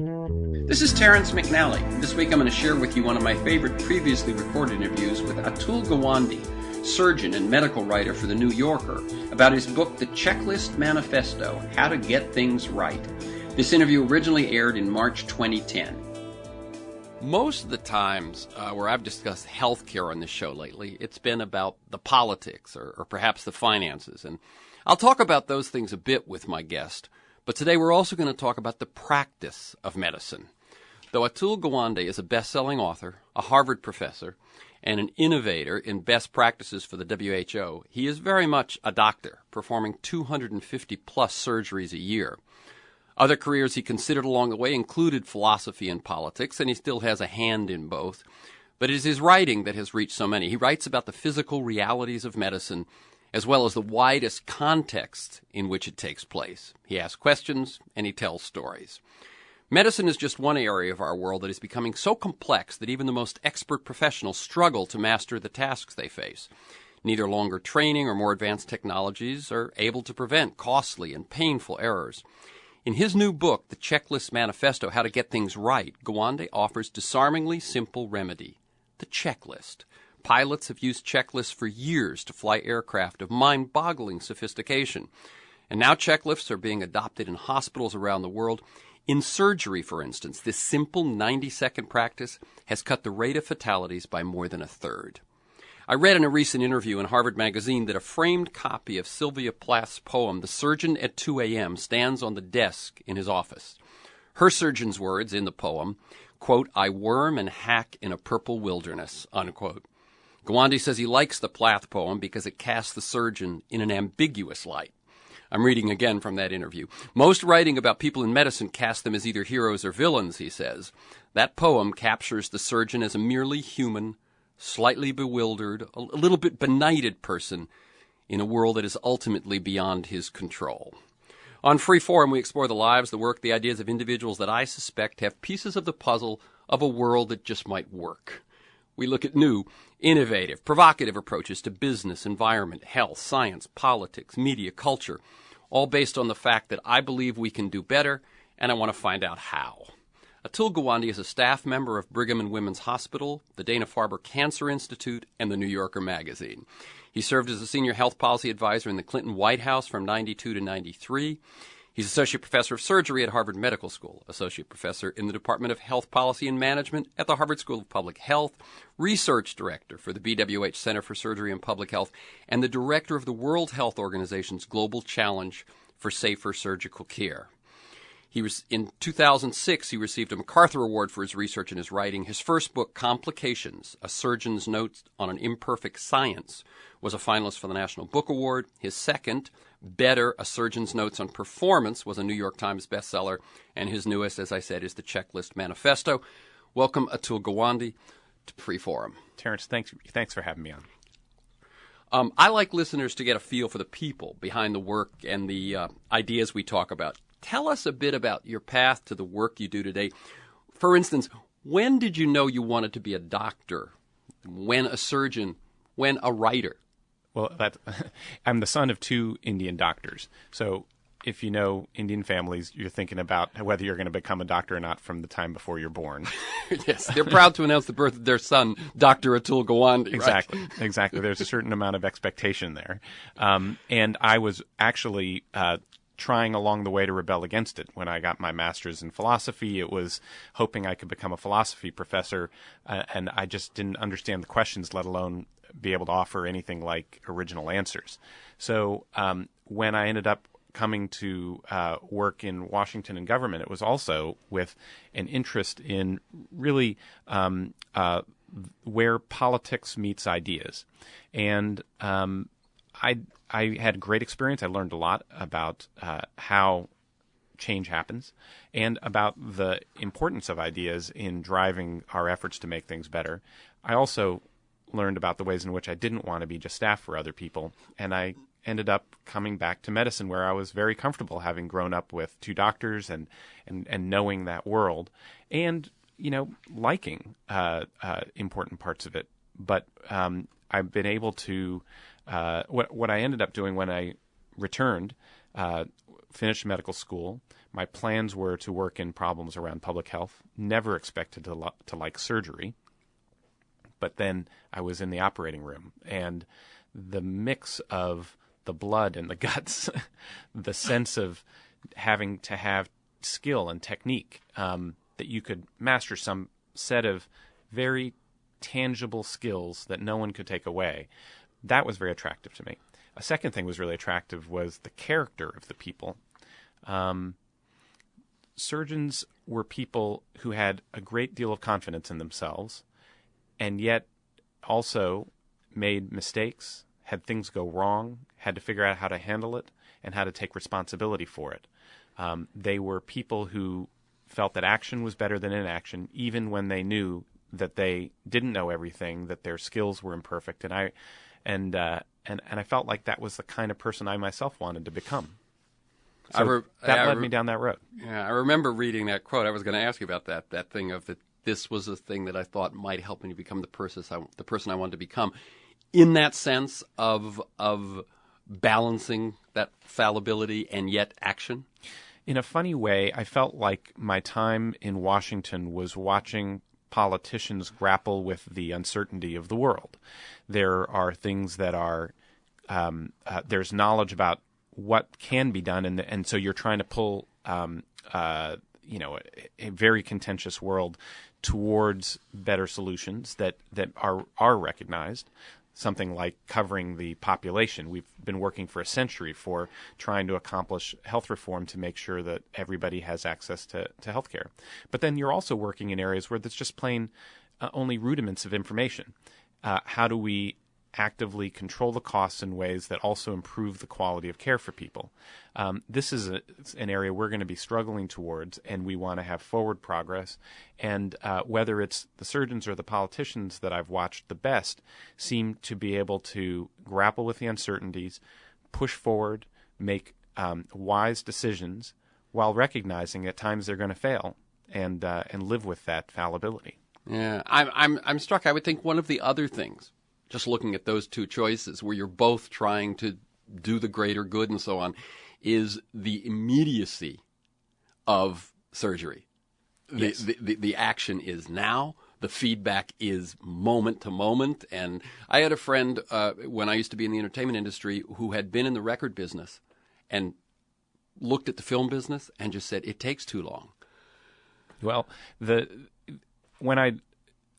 This is Terrence McNally. This week I'm going to share with you one of my favorite previously recorded interviews with Atul Gawande, surgeon and medical writer for The New Yorker, about his book, The Checklist Manifesto, How to Get Things Right. This interview originally aired in March 2010. Most of the times where I've discussed healthcare on this show lately, it's been about the politics or perhaps the finances. And I'll talk about those things a bit with my guest. But today we're also going to talk about the practice of medicine. Though Atul Gawande is a best-selling author, a Harvard professor, and an innovator in best practices for the W.H.O, he is very much a doctor, performing 250-plus surgeries a year. Other careers he considered along the way included philosophy and politics, and he still has a hand in both. But it is his writing that has reached so many. He writes about the physical realities of medicine, as well as the widest context in which it takes place. He asks questions, and he tells stories. Medicine is just one area of our world that is becoming so complex that even the most expert professionals struggle to master the tasks they face. Neither longer training or more advanced technologies are able to prevent costly and painful errors. In his new book, The Checklist Manifesto, How to Get Things Right, Gawande offers disarmingly simple remedy, the checklist. Pilots have used checklists for years to fly aircraft of mind-boggling sophistication. And now checklists are being adopted in hospitals around the world. In surgery, for instance, this simple 90-second practice has cut the rate of fatalities by more than a third. I read in a recent interview in Harvard Magazine that a framed copy of Sylvia Plath's poem, The Surgeon at 2 a.m., stands on the desk in his office. Her surgeon's words in the poem, quote, "I worm and hack in a purple wilderness," unquote. Gawande says he likes the Plath poem because it casts the surgeon in an ambiguous light. I'm reading again from that interview. Most writing about people in medicine casts them as either heroes or villains, he says. That poem captures the surgeon as a merely human, slightly bewildered, a little bit benighted person in a world that is ultimately beyond his control. On Freeform, we explore the lives, the work, the ideas of individuals that I suspect have pieces of the puzzle of a world that just might work. We look at new, innovative, provocative approaches to business, environment, health, science, politics, media, culture, all based on the fact that I believe we can do better, and I want to find out how. Atul Gawande is a staff member of Brigham and Women's Hospital, the Dana-Farber Cancer Institute, and the New Yorker magazine. He served as a senior health policy advisor in the Clinton White House from 92 to 93. He's associate professor of surgery at Harvard Medical School, associate professor in the Department of Health Policy and Management at the Harvard School of Public Health, research director for the BWH Center for Surgery and Public Health, and the director of the World Health Organization's Global Challenge for Safer Surgical Care. In 2006, he received a MacArthur Award for his research and his writing. His first book, Complications, A Surgeon's Notes on an Imperfect Science, was a finalist for the National Book Award. His second, Better, A Surgeon's Notes on Performance, was a New York Times bestseller. And his newest, as I said, is The Checklist Manifesto. Welcome, Atul Gawande, to Freeform. Terrence, thanks for having me on. I like listeners to get a feel for the people behind the work and the ideas we talk about. Tell us a bit about your path to the work you do today. For instance, when did you know you wanted to be a doctor? When a surgeon? When a writer? Well, I'm the son of two Indian doctors. So if you know Indian families, you're thinking about whether you're going to become a doctor or not from the time before you're born. Yes, they're proud to announce the birth of their son, Dr. Atul Gawande. Exactly, right? Exactly. There's a certain amount of expectation there. And I was actually trying along the way to rebel against it. When I got my master's in philosophy, it was hoping I could become a philosophy professor, and I just didn't understand the questions, let alone be able to offer anything like original answers. So when I ended up coming to work in Washington and government, it was also with an interest in really where politics meets ideas. And I had great experience. I learned a lot about how change happens and about the importance of ideas in driving our efforts to make things better. I also learned about the ways in which I didn't want to be just staff for other people, and I ended up coming back to medicine, where I was very comfortable, having grown up with two doctors and knowing that world, and liking important parts of it. But I've been able to what I ended up doing when I returned finished medical school. My plans were to work in problems around public health. Never expected to like surgery. But then I was in the operating room, and the mix of the blood and the guts, the sense of having to have skill and technique, that you could master some set of very tangible skills that no one could take away, that was very attractive to me. A second thing was really attractive was the character of the people. Surgeons were people who had a great deal of confidence in themselves, and yet also made mistakes, had things go wrong, had to figure out how to handle it, and how to take responsibility for it. They were people who felt that action was better than inaction, even when they knew that they didn't know everything, that their skills were imperfect. And I felt like that was the kind of person I myself wanted to become. So that led me down that road. Yeah, I remember reading that quote. I was going to ask you about that thing of that. This was a thing that I thought might help me become the person I wanted to become. In that sense of balancing that fallibility and yet action? In a funny way, I felt like my time in Washington was watching politicians grapple with the uncertainty of the world. There are things that are there's knowledge about what can be done, and so you're trying to pull a very contentious world towards better solutions that are recognized. Something like covering the population. We've been working for a century for trying to accomplish health reform to make sure that everybody has access to health care. But then you're also working in areas where there's just plain only rudiments of information. How do we actively control the costs in ways that also improve the quality of care for people? This is an area we're going to be struggling towards, and we want to have forward progress. And whether it's the surgeons or the politicians that I've watched the best seem to be able to grapple with the uncertainties, push forward, make wise decisions, while recognizing at times they're going to fail, and live with that fallibility. Yeah, I'm struck. I would think one of the other things, just looking at those two choices where you're both trying to do the greater good and so on, is the immediacy of surgery. Yes. The action is now. The feedback is moment to moment. And I had a friend when I used to be in the entertainment industry who had been in the record business and looked at the film business and just said, it takes too long. Well,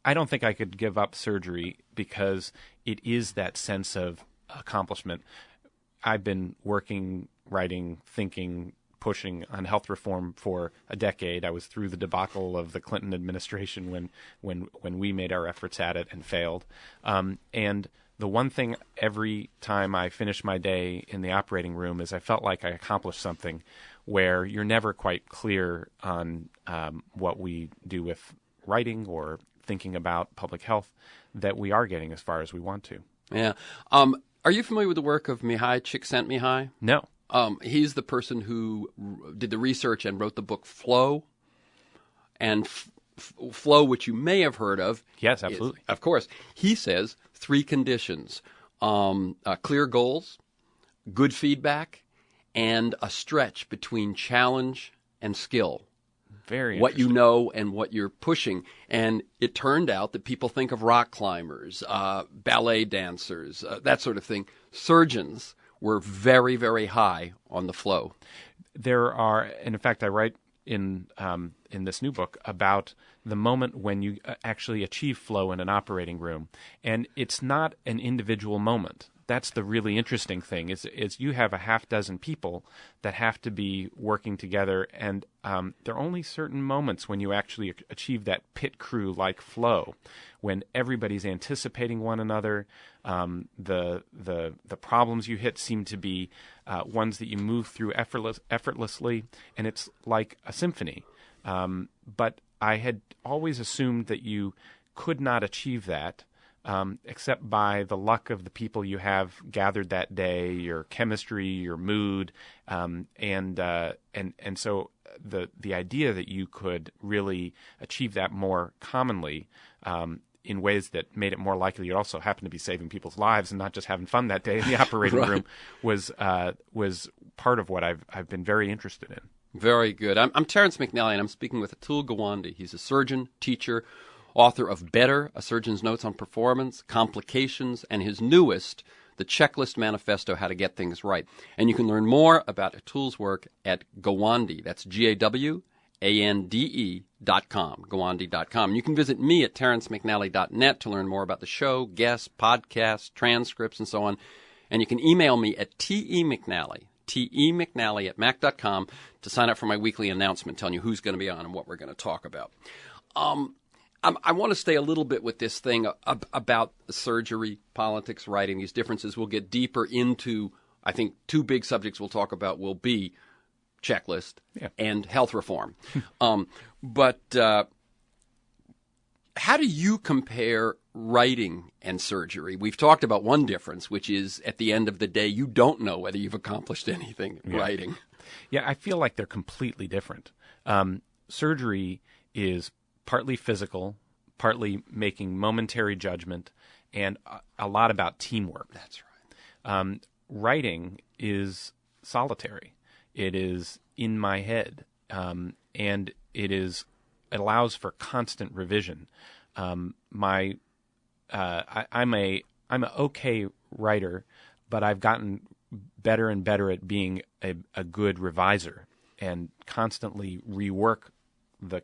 I don't think I could give up surgery because it is that sense of accomplishment. I've been working, writing, thinking, pushing on health reform for a decade. I was through the debacle of the Clinton administration when we made our efforts at it and failed. And the one thing every time I finish my day in the operating room is I felt like I accomplished something, where you're never quite clear on what we do with writing or thinking about public health, that we are getting as far as we want to. Yeah. Are you familiar with the work of Mihai Csikszentmihalyi? No. He's the person who did the research and wrote the book Flow. And Flow, which you may have heard of. Yes, absolutely. Of course. He says 3 conditions: clear goals, good feedback, and a stretch between challenge and skill. Very what you know and what you're pushing. And it turned out that people think of rock climbers, ballet dancers, that sort of thing. Surgeons were very, very high on the flow. There are, and in fact, I write in this new book about the moment when you actually achieve flow in an operating room. And it's not an individual moment. That's the really interesting thing, is you have a half dozen people that have to be working together, and there are only certain moments when you actually achieve that pit crew-like flow, when everybody's anticipating one another. The problems you hit seem to be ones that you move through effortlessly, and it's like a symphony. But I had always assumed that you could not achieve that except by the luck of the people you have gathered that day, your chemistry, your mood, and so the idea that you could really achieve that more commonly in ways that made it more likely you also happen to be saving people's lives and not just having fun that day in the operating Right. room was part of what I've been very interested in. Very good. I'm Terence McNally, and I'm speaking with Atul Gawande. He's a surgeon, teacher, author of Better, A Surgeon's Notes on Performance, Complications, and his newest, The Checklist Manifesto, How to Get Things Right. And you can learn more about Atul's work at Gawande. That's GAWANDE.com, Gawande.com. You can visit me at terencemcnally.net to learn more about the show, guests, podcasts, transcripts, and so on. And you can email me at temcnally@mac.com to sign up for my weekly announcement telling you who's going to be on and what we're going to talk about. I want to stay a little bit with this thing about surgery, politics, writing, these differences. We'll get deeper into, I think, two big subjects we'll talk about will be checklist and health reform. But how do you compare writing and surgery? We've talked about one difference, which is at the end of the day, you don't know whether you've accomplished anything writing. Yeah, I feel like they're completely different. Surgery is partly physical, partly making momentary judgment, and a lot about teamwork. That's right. Writing is solitary. It is in my head, and it allows for constant revision. I'm an okay writer, but I've gotten better and better at being a good reviser and constantly rework the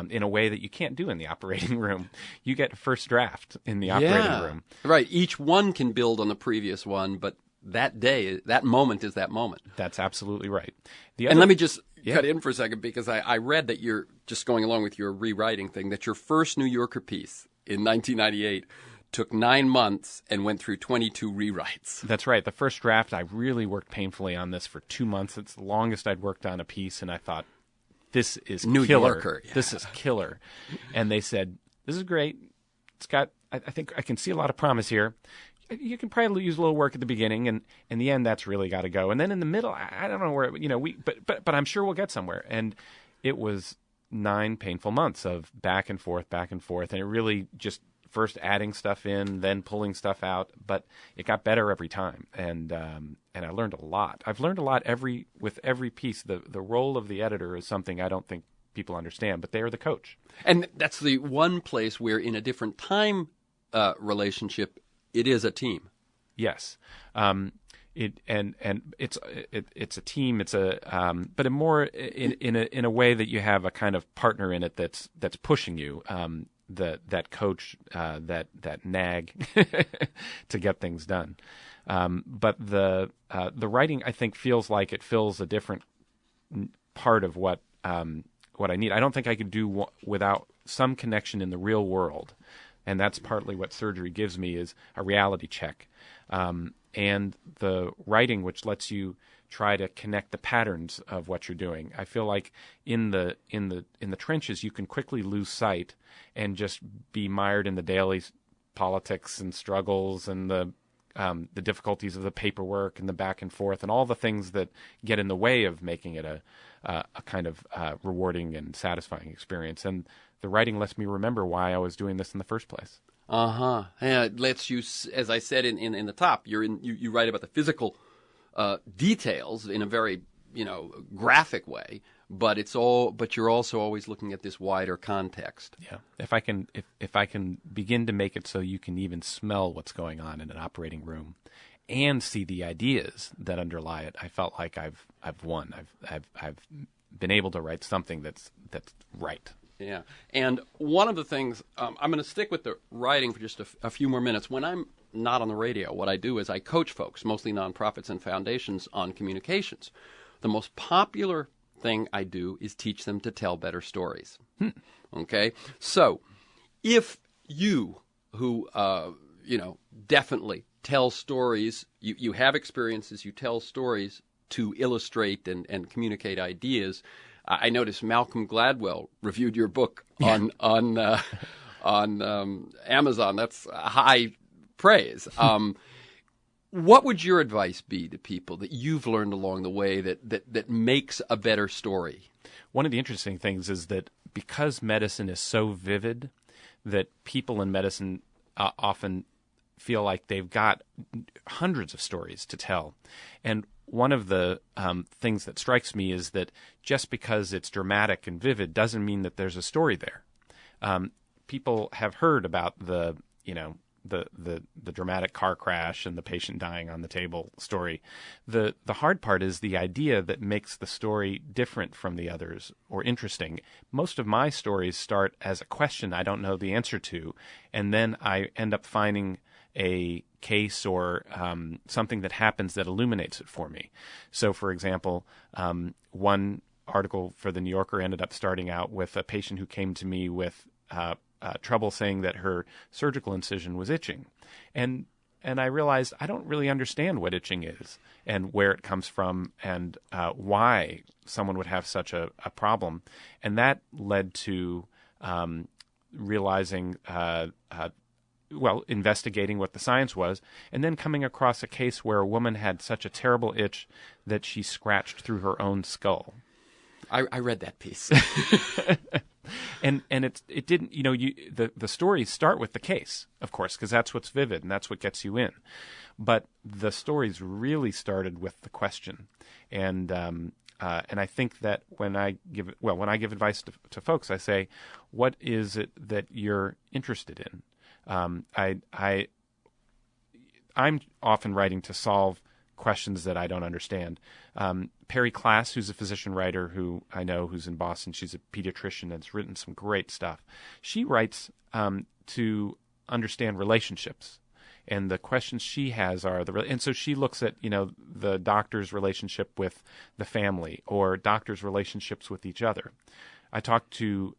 in a way that you can't do in the operating room. You get first draft in the operating room. Right. Each one can build on the previous one, but that day, that moment is that moment. That's absolutely right. And let me just cut in for a second, because I read that you're just going along with your rewriting thing, that your first New Yorker piece in 1998 took 9 months and went through 22 rewrites. That's right. The first draft, I really worked painfully on this for 2 months. It's the longest I'd worked on a piece, and I thought, this is New killer. Yorker. Yeah. This is killer. And they said, this is great. It's got, I think I can see a lot of promise here. You can probably use a little work at the beginning, and in the end, that's really got to go. And then in the middle, I don't know where, but I'm sure we'll get somewhere. And it was 9 painful months of back and forth, and it really just first adding stuff in, then pulling stuff out. But it got better every time, and I learned a lot. I've learned a lot with every piece. The role of the editor is something I don't think people understand, but they are the coach. And that's the one place where, in a different time relationship, it is a team. Yes, it's a team. It's but more in a way that you have a kind of partner in it that's pushing you. That coach, that nag to get things done. But the writing, I think, feels like it fills a different part of what I need. I don't think I could do without some connection in the real world. And that's partly what surgery gives me, is a reality check, and the writing, which lets you try to connect the patterns of what you're doing. I feel like in the trenches, you can quickly lose sight and just be mired in the daily politics and struggles and the difficulties of the paperwork and the back and forth and all the things that get in the way of making it a kind of rewarding and satisfying experience. And the writing lets me remember why I was doing this in the first place. Yeah, it lets you, as I said in the top, you write about the physical details in a very graphic way, but you're also always looking at this wider context. Yeah, if I can begin to make it so you can even smell what's going on in an operating room, and see the ideas that underlie it, I felt like I've won. I've been able to write something that's right. Yeah, and one of the things, I'm going to stick with the writing for just a few more minutes. When I'm not on the radio, what I do is I coach folks, mostly nonprofits and foundations, on communications. The most popular thing I do is teach them to tell better stories. Okay? So if you, who, definitely tell stories, you have experiences, you tell stories to illustrate and communicate ideas. I noticed Malcolm Gladwell reviewed your book on Amazon. That's high praise. What would your advice be to people that you've learned along the way that makes a better story? One of the interesting things is that because medicine is so vivid, that people in medicine often feel like they've got hundreds of stories to tell. And one of the things that strikes me is that just because it's dramatic and vivid doesn't mean that there's a story there. People have heard about the dramatic car crash and the patient dying on the table story. The hard part is the idea that makes the story different from the others or interesting. Most of my stories start as a question I don't know the answer to, and then I end up finding a case or something that happens that illuminates it for me. So, for example, one article for the New Yorker ended up starting out with a patient who came to me with trouble saying that her surgical incision was itching. And I realized I don't really understand what itching is and where it comes from and why someone would have such a problem. And that led to realizing, investigating what the science was, and then coming across a case where a woman had such a terrible itch that she scratched through her own skull. I read that piece. And it didn't, the stories start with the case, of course, because that's what's vivid and that's what gets you in. But the stories really started with the question. And I think that when I give advice to folks, I say, what is it that you're interested in? I'm often writing to solve questions that I don't understand. Perry Klass, who's a physician writer who I know, who's in Boston, she's a pediatrician and has written some great stuff. She writes to understand relationships, and the questions she has are and so she looks at the doctor's relationship with the family or doctors' relationships with each other. I talked to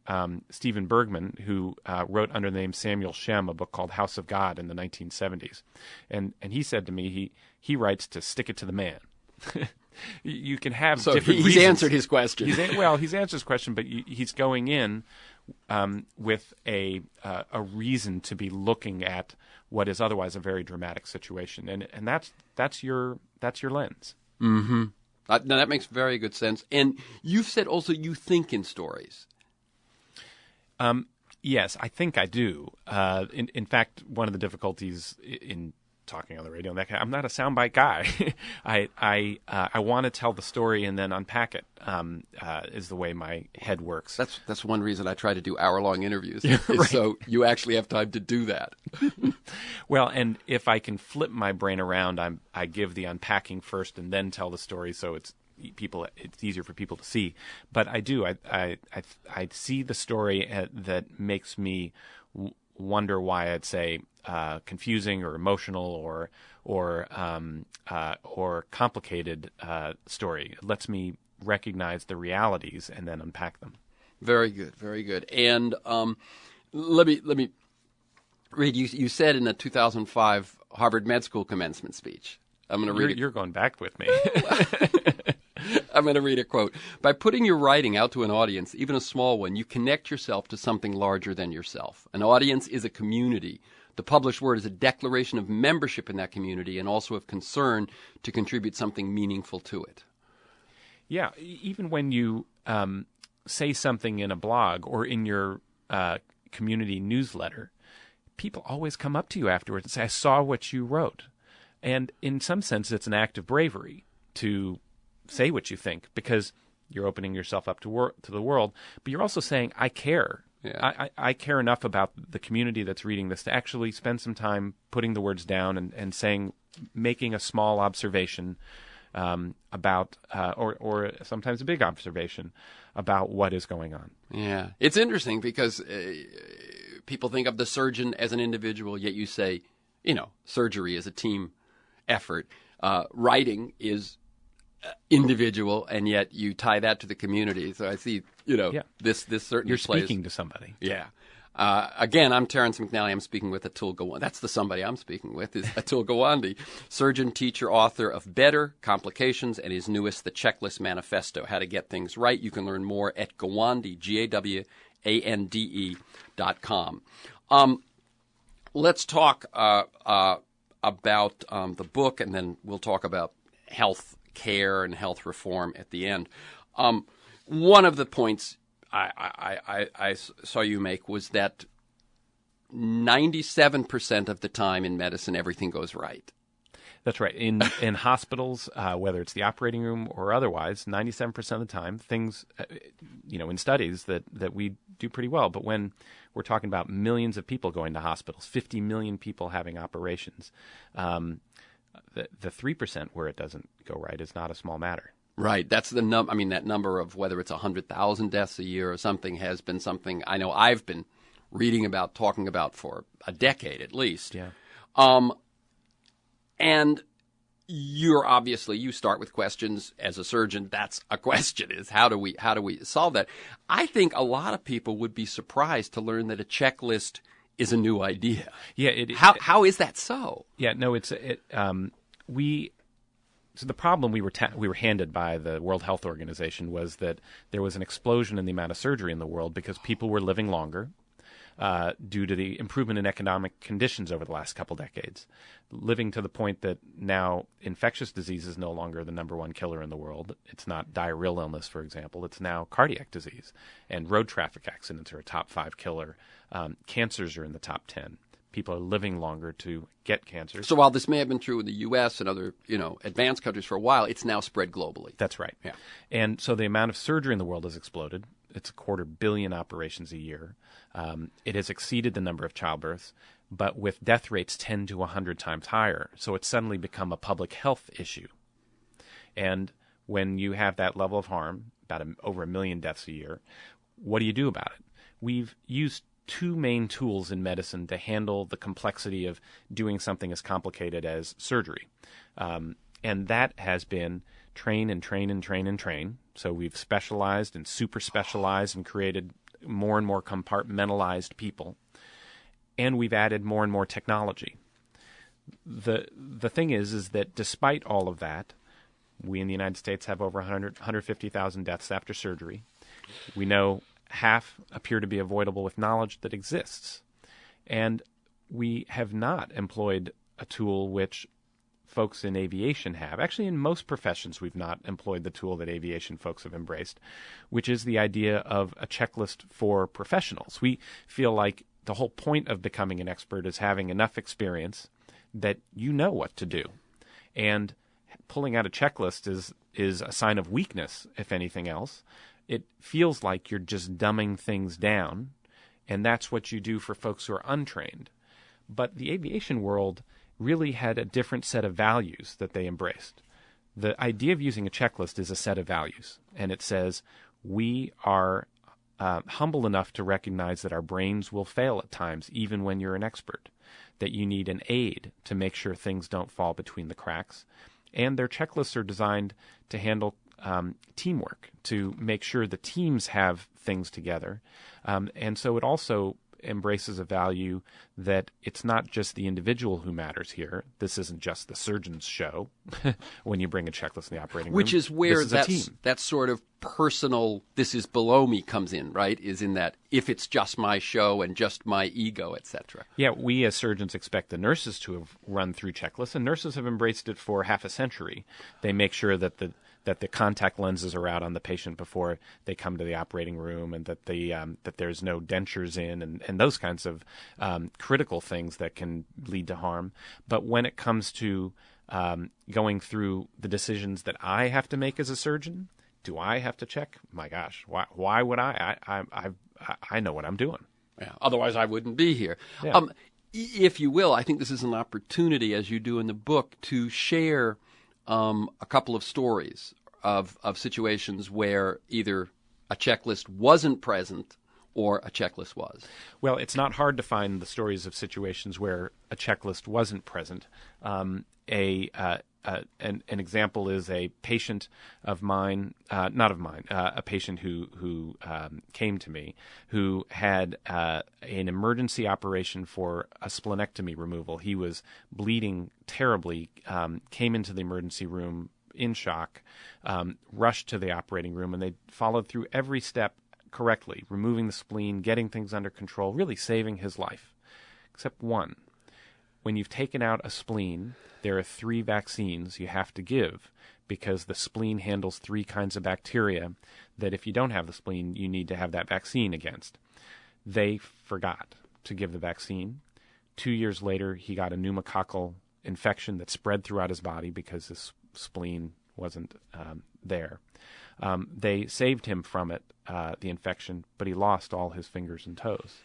Stephen Bergman, who wrote under the name Samuel Shem a book called House of God in the 1970s. And he said to me, he writes to stick it to the man. You can have different reasons. He's answered his question. He's answered his question, but he's going in with a reason to be looking at what is otherwise a very dramatic situation. And that's your lens. Mm-hmm. Now, that makes very good sense. And you've said also you think in stories. Yes, I think I do. In fact, one of the difficulties in talking on the radio, I'm not a soundbite guy. I want to tell the story and then unpack it. Is the way my head works. That's one reason I try to do hour-long interviews, right. So you actually have time to do that. Well, and if I can flip my brain around, I give the unpacking first and then tell the story, so it's easier for people to see. But I do. I see the story that makes me wonder why I'd say confusing or emotional or complicated story. It lets me recognize the realities and then unpack them. Very good, very good. And let me read. You said in the 2005 Harvard Med School commencement speech. I'm going to read it. You're going back with me. I'm going to read a quote. By putting your writing out to an audience, even a small one, you connect yourself to something larger than yourself. An audience is a community. The published word is a declaration of membership in that community and also of concern to contribute something meaningful to it. Yeah, even when you say something in a blog or in your community newsletter, people always come up to you afterwards and say, I saw what you wrote. And in some sense, it's an act of bravery to say what you think because you're opening yourself up to the world, but you're also saying, I care. Yeah. I care enough about the community that's reading this to actually spend some time putting the words down and saying, making a small observation about, or sometimes a big observation about what is going on. Yeah. It's interesting because people think of the surgeon as an individual, yet you say, surgery is a team effort. Writing is individual, and yet you tie that to the community. So I see, this certainly You're plays. speaking to somebody. Yeah. Again, I'm Terrence McNally. I'm speaking with Atul Gawande. That's the somebody I'm speaking with is Atul Gawande, surgeon, teacher, author of Better, Complications, and his newest, The Checklist Manifesto, How to Get Things Right. You can learn more at Gawande, GAWANDE.com. Let's talk about the book, and then we'll talk about health care and health reform at the end. One of the points I saw you make was that 97% of the time in medicine, everything goes right. That's right. In hospitals, whether it's the operating room or otherwise, 97% of the time, things, in studies that we do pretty well. But when we're talking about millions of people going to hospitals, 50 million people having operations, the 3% where it doesn't go right is not a small matter. Right. That's the number. I mean, that number of whether it's 100,000 deaths a year or something has been something I know I've been reading about, talking about for a decade at least. Yeah. And you start with questions as a surgeon. That's a question: is how do we solve that? I think a lot of people would be surprised to learn that a checklist is a new idea. Yeah. How is that so? Yeah. No. So the problem we were handed by the World Health Organization was that there was an explosion in the amount of surgery in the world because people were living longer due to the improvement in economic conditions over the last couple decades, living to the point that now infectious disease is no longer the number one killer in the world. It's not diarrheal illness, for example. It's now cardiac disease, and road traffic accidents are a top 5 killer. Cancers are in the top 10. People are living longer to get cancer. So while this may have been true in the U.S. and other, advanced countries for a while, it's now spread globally. That's right. Yeah. And so the amount of surgery in the world has exploded. It's 250 million operations a year. It has exceeded the number of childbirths, but with death rates 10 to 100 times higher. So it's suddenly become a public health issue. And when you have that level of harm, over 1 million deaths a year, what do you do about it? We've used 2 main tools in medicine to handle the complexity of doing something as complicated as surgery. And that has been train and train and train and train. So we've specialized and super specialized and created more and more compartmentalized people. And we've added more and more technology. The thing is that despite all of that, we in the United States have over 150,000 deaths after surgery. We know half appear to be avoidable with knowledge that exists. And we have not employed a tool which folks in aviation have. Actually, in most professions, we've not employed the tool that aviation folks have embraced, which is the idea of a checklist for professionals. We feel like the whole point of becoming an expert is having enough experience that you know what to do. And pulling out a checklist is a sign of weakness, if anything else. It feels like you're just dumbing things down, and that's what you do for folks who are untrained. But the aviation world really had a different set of values that they embraced. The idea of using a checklist is a set of values, and it says we are humble enough to recognize that our brains will fail at times, even when you're an expert, that you need an aid to make sure things don't fall between the cracks. And their checklists are designed to handle teamwork, to make sure the teams have things together. And so it also embraces a value that it's not just the individual who matters here. This isn't just the surgeon's show when you bring a checklist in the operating room. Which is where that sort of personal, this is below me comes in, right? Is in that if it's just my show and just my ego, etc. Yeah, we as surgeons expect the nurses to have run through checklists, and nurses have embraced it for half a century. They make sure that the contact lenses are out on the patient before they come to the operating room, and that that there's no dentures in, and those kinds of critical things that can lead to harm. But when it comes to going through the decisions that I have to make as a surgeon, do I have to check? My gosh, why would I? I know what I'm doing. Yeah, otherwise I wouldn't be here. Yeah. If you will, I think this is an opportunity, as you do in the book, to share a couple of stories of situations where either a checklist wasn't present or a checklist was. Well, it's not hard to find the stories of situations where a checklist wasn't present. An example is a patient of mine, a patient who came to me who had an emergency operation for a splenectomy removal. He was bleeding terribly, came into the emergency room in shock, rushed to the operating room, and they followed through every step correctly, removing the spleen, getting things under control, really saving his life, except one. When you've taken out a spleen, there are 3 vaccines you have to give because the spleen handles 3 kinds of bacteria that if you don't have the spleen, you need to have that vaccine against. They forgot. to give the vaccine. 2 years later, he got a pneumococcal infection that spread throughout his body because his spleen wasn't there. They saved him from it, the infection, but he lost all his fingers and toes.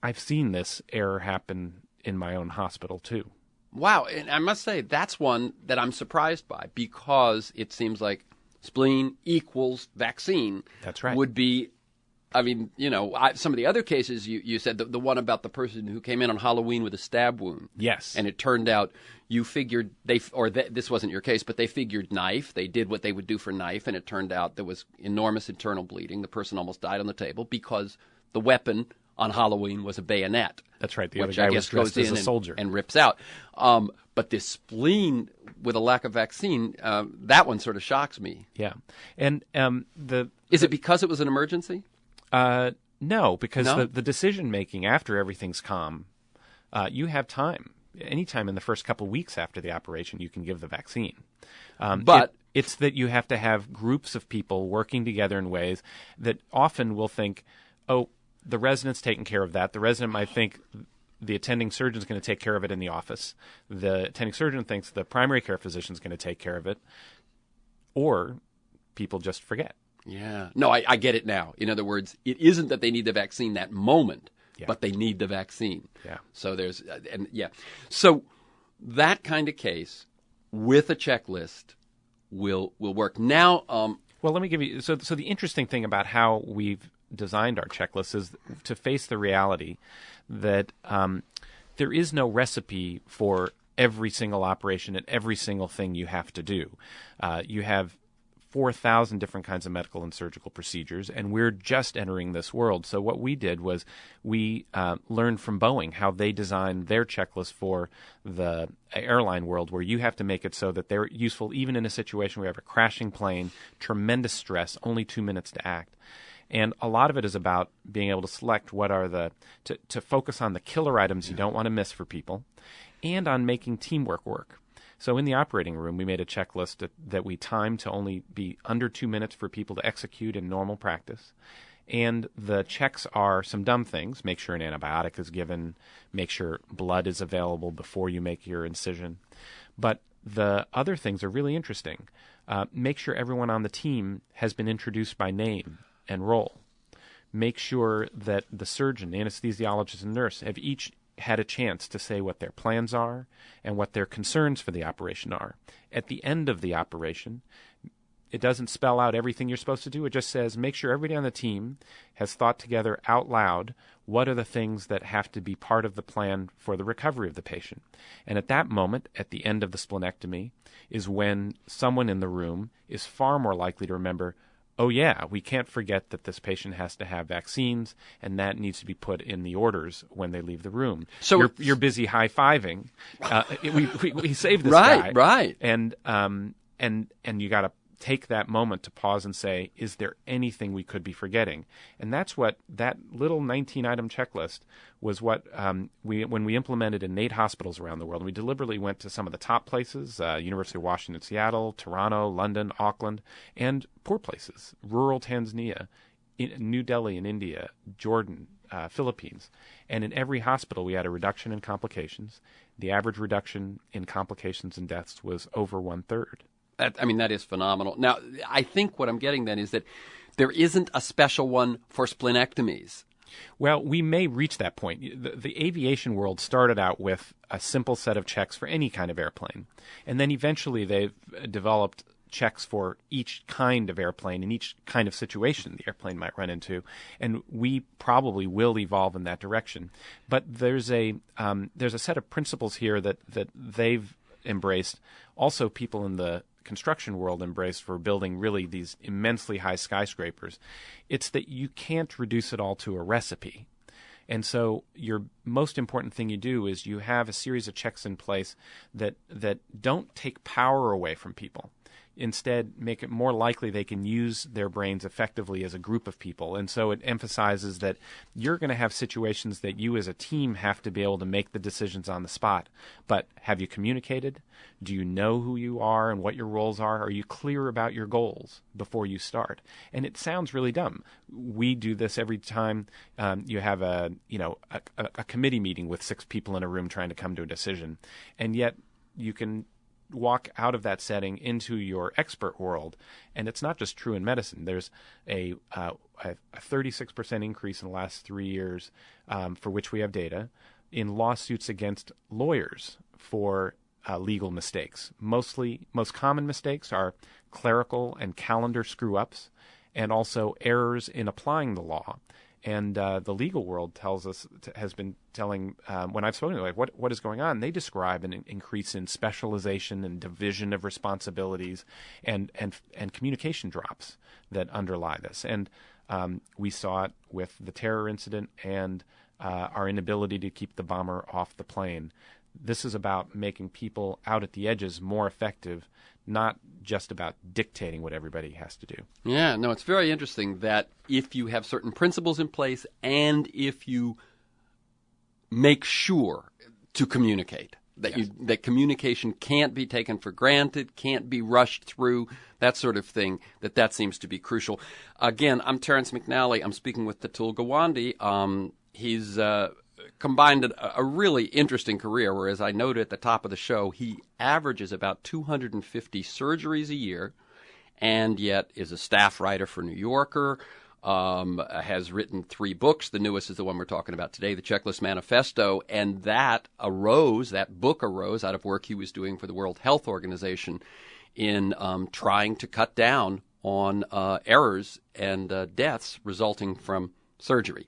I've seen this error happen in my own hospital, too. Wow. And I must say, that's one that I'm surprised by, because it seems like spleen equals vaccine. That's right. Would be, I mean, some of the other cases you said, the one about the person who came in on Halloween with a stab wound. Yes. And it turned out you figured this wasn't your case, but they figured knife. They did what they would do for knife, and it turned out there was enormous internal bleeding. The person almost died on the table because the weapon on Halloween was a bayonet. That's right. The which other guy I was guess dressed goes as in a soldier and rips out. But this spleen with a lack of vaccine, that one sort of shocks me. Yeah. And is it because it was an emergency? No, because No? the decision making after everything's calm, you have time. Anytime in the first couple of weeks after the operation, you can give the vaccine. But it's that you have to have groups of people working together in ways that often will think, oh, the resident's taking care of that. The resident might think the attending surgeon is going to take care of it in the office. The attending surgeon thinks the primary care physician is going to take care of it. Or people just forget. Yeah. No, I get it now. In other words, it isn't that they need the vaccine that moment, but they need the vaccine. Yeah. So So that kind of case with a checklist will work. Now, well, let me give you so the interesting thing about how we've designed our checklist is to face the reality that there is no recipe for every single operation and every single thing you have to do. You have 4,000 different kinds of medical and surgical procedures, and we're just entering this world. So what we did was we learned from Boeing how they designed their checklist for the airline world, where you have to make it so that they're useful even in a situation where you have a crashing plane, tremendous stress, only 2 minutes to act. And a lot of it is about being able to select what are to focus on the killer items you don't want to miss for people, and on making teamwork work. So in the operating room, we made a checklist that we timed to only be under 2 minutes for people to execute in normal practice. And the checks are some dumb things. Make sure an antibiotic is given. Make sure blood is available before you make your incision. But the other things are really interesting. Make sure everyone on the team has been introduced by name and role. Make sure that the surgeon, the anesthesiologist, and nurse have each had a chance to say what their plans are and what their concerns for the operation are. At the end of the operation, it doesn't spell out everything you're supposed to do. It just says make sure everybody on the team has thought together out loud what are the things that have to be part of the plan for the recovery of the patient. And at that moment, at the end of the splenectomy, is when someone in the room is far more likely to remember, oh, yeah, we can't forget that this patient has to have vaccines, and that needs to be put in the orders when they leave the room. So you're busy high-fiving. We saved this guy. Right. And you got to take that moment to pause and say, is there anything we could be forgetting? And that's what that little 19-item checklist was what when we implemented in 8 hospitals around the world. We deliberately went to some of the top places, University of Washington, Seattle, Toronto, London, Auckland, and poor places, rural Tanzania, New Delhi in India, Jordan, Philippines. And in every hospital, we had a reduction in complications. The average reduction in complications and deaths was over 1/3. That is phenomenal. Now, I think what I'm getting then is that there isn't a special one for splenectomies. Well, we may reach that point. The aviation world started out with a simple set of checks for any kind of airplane. And then eventually they've developed checks for each kind of airplane and each kind of situation the airplane might run into. And we probably will evolve in that direction. But there's a set of principles here that they've embraced. Also, people in the construction world embraced for building really these immensely high skyscrapers. It's that you can't reduce it all to a recipe. And so your most important thing you do is you have a series of checks in place that don't take power away from people. instead make it more likely they can use their brains effectively as a group of people. And so it emphasizes that you're going to have situations that you as a team have to be able to make the decisions on the spot. But have you communicated? Do you know who you are and what your roles are? Are you clear about your goals before you start? And it sounds really dumb. We do this every time you have a committee meeting with 6 people in a room trying to come to a decision. And yet you can walk out of that setting into your expert world, and it's not just true in medicine. There's a 36% increase in the last 3 years, for which we have data, in lawsuits against lawyers for legal mistakes. Most common mistakes are clerical and calendar screw-ups, and also errors in applying the law. And the legal world has been telling, when I've spoken to them, what is going on, they describe an increase in specialization and division of responsibilities and communication drops that underlie this. And we saw it with the terror incident and our inability to keep the bomber off the plane. This is about making people out at the edges more effective, not just about dictating what everybody has to do. Yeah, no, it's very interesting that if you have certain principles in place and if you make sure to communicate, that Yes. that communication can't be taken for granted, can't be rushed through, that sort of thing, that seems to be crucial. Again, I'm Terence McNally. I'm speaking with Atul Gawande. He's combined a really interesting career, where, as I noted at the top of the show, he averages about 250 surgeries a year, and yet is a staff writer for New Yorker, has written 3 books. The newest is the one we're talking about today, The Checklist Manifesto, and that book arose out of work he was doing for the World Health Organization in trying to cut down on errors and deaths resulting from surgery.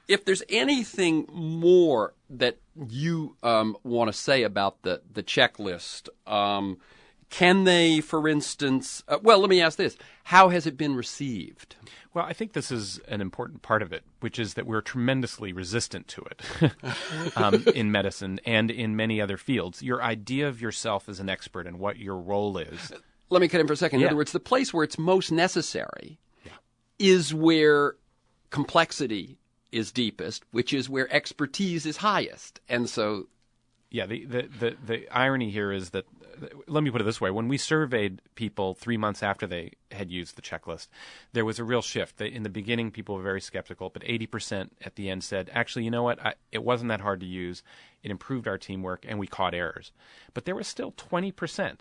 If there's anything more that you want to say about the checklist, can they, for instance, let me ask this. How has it been received? Well, I think this is an important part of it, which is that we're tremendously resistant to it in medicine and in many other fields. Your idea of yourself as an expert and what your role is. Let me cut in for a second. In other words, the place where it's most necessary is where complexity is deepest, which is where expertise is highest. And so... Yeah, the irony here is that, let me put it this way. When we surveyed people 3 months after they had used the checklist, there was a real shift. In the beginning, people were very skeptical, but 80% at the end said, actually, you know what? It wasn't that hard to use. It improved our teamwork, and we caught errors. But there was still 20%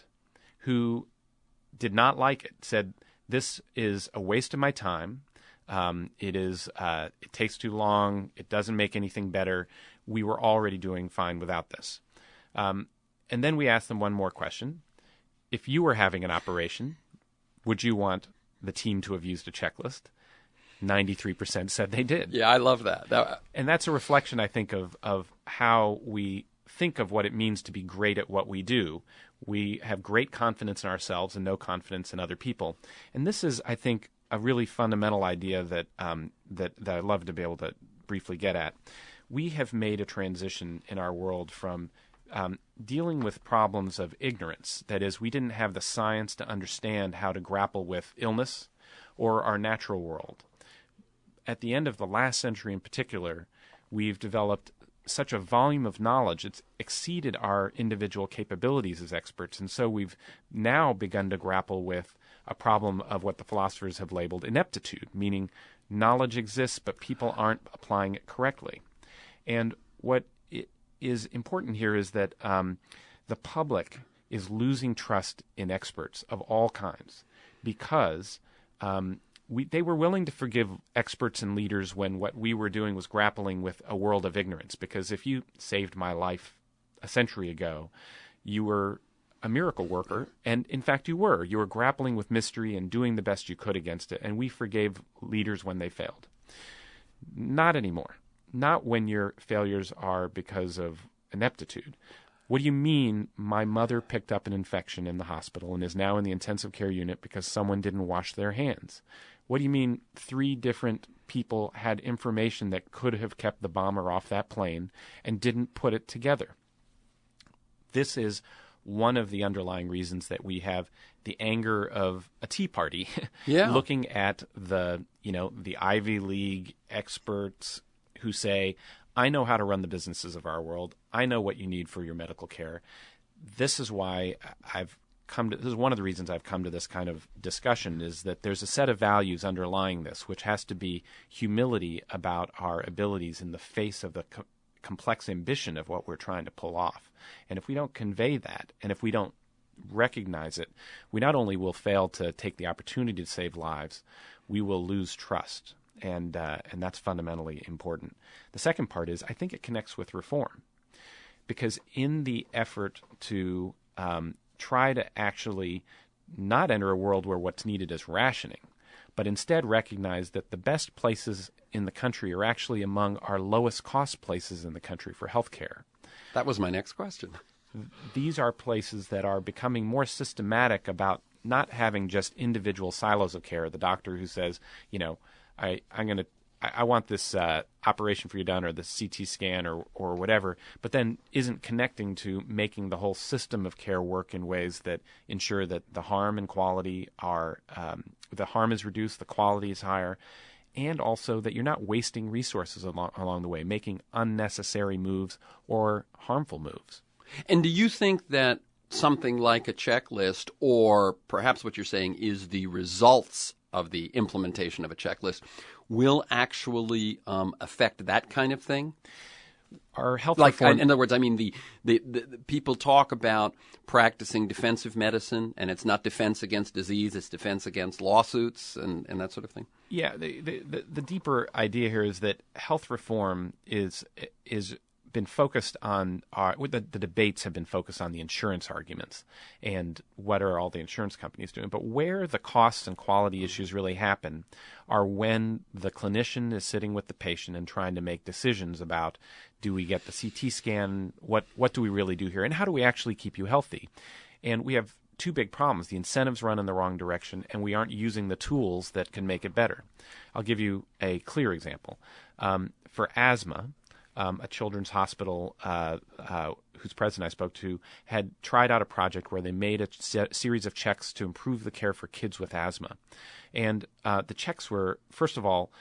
who did not like it, said, this is a waste of my time. It takes too long. It doesn't make anything better. We were already doing fine without this. And then we asked them one more question. If you were having an operation, would you want the team to have used a checklist? 93% said they did. Yeah, I love that. And that's a reflection, I think, of how we think of what it means to be great at what we do. We have great confidence in ourselves and no confidence in other people. And this is, I think, a really fundamental idea that I'd love to be able to briefly get at. We have made a transition in our world from dealing with problems of ignorance. That is, we didn't have the science to understand how to grapple with illness or our natural world. At the end of the last century in particular, we've developed such a volume of knowledge, it's exceeded our individual capabilities as experts. And so we've now begun to grapple with a problem of what the philosophers have labeled ineptitude, meaning knowledge exists, but people aren't applying it correctly. And what is important here is that the public is losing trust in experts of all kinds because they were willing to forgive experts and leaders when what we were doing was grappling with a world of ignorance. Because if you saved my life a century ago, you were a miracle worker, and in fact you were. You were grappling with mystery and doing the best you could against it, and we forgave leaders when they failed. Not anymore. Not when your failures are because of ineptitude. What do you mean my mother picked up an infection in the hospital and is now in the intensive care unit because someone didn't wash their hands? What do you mean 3 different people had information that could have kept the bomber off that plane and didn't put it together? This is one of the underlying reasons that we have the anger of a Tea Party, Yeah. looking at the Ivy League experts who say, I know how to run the businesses of our world. I know what you need for your medical care. This is why this is one of the reasons I've come to this kind of discussion, is that there's a set of values underlying this, which has to be humility about our abilities in the face of the complex ambition of what we're trying to pull off. And if we don't convey that, and if we don't recognize it, we not only will fail to take the opportunity to save lives, we will lose trust. And that's fundamentally important. The second part is, I think it connects with reform. Because in the effort to try to actually not enter a world where what's needed is rationing, but instead recognize that the best places in the country are actually among our lowest cost places in the country for healthcare. That was my next question. These are places that are becoming more systematic about not having just individual silos of care. The doctor who says, I want this operation for you done, or this CT scan or whatever, but then isn't connecting to making the whole system of care work in ways that ensure that the harm and quality the harm is reduced, the quality is higher, and also that you're not wasting resources along the way, making unnecessary moves or harmful moves. And do you think that something like a checklist, or perhaps what you're saying is the results of the implementation of a checklist, will actually affect that kind of thing? Our health reform... In other words, I mean, the people talk about practicing defensive medicine, and it's not defense against disease, it's defense against lawsuits and that sort of thing. Yeah, the deeper idea here is that health reform is been focused on the debates have been focused on the insurance arguments and what are all the insurance companies doing. But where the costs and quality issues really happen are when the clinician is sitting with the patient and trying to make decisions about, do we get the CT scan? What do we really do here? And how do we actually keep you healthy? And we have two big problems. The incentives run in the wrong direction, and we aren't using the tools that can make it better. I'll give you a clear example. For asthma, a children's hospital whose president I spoke to had tried out a project where they made a series of checks to improve the care for kids with asthma. And the checks were, first of all,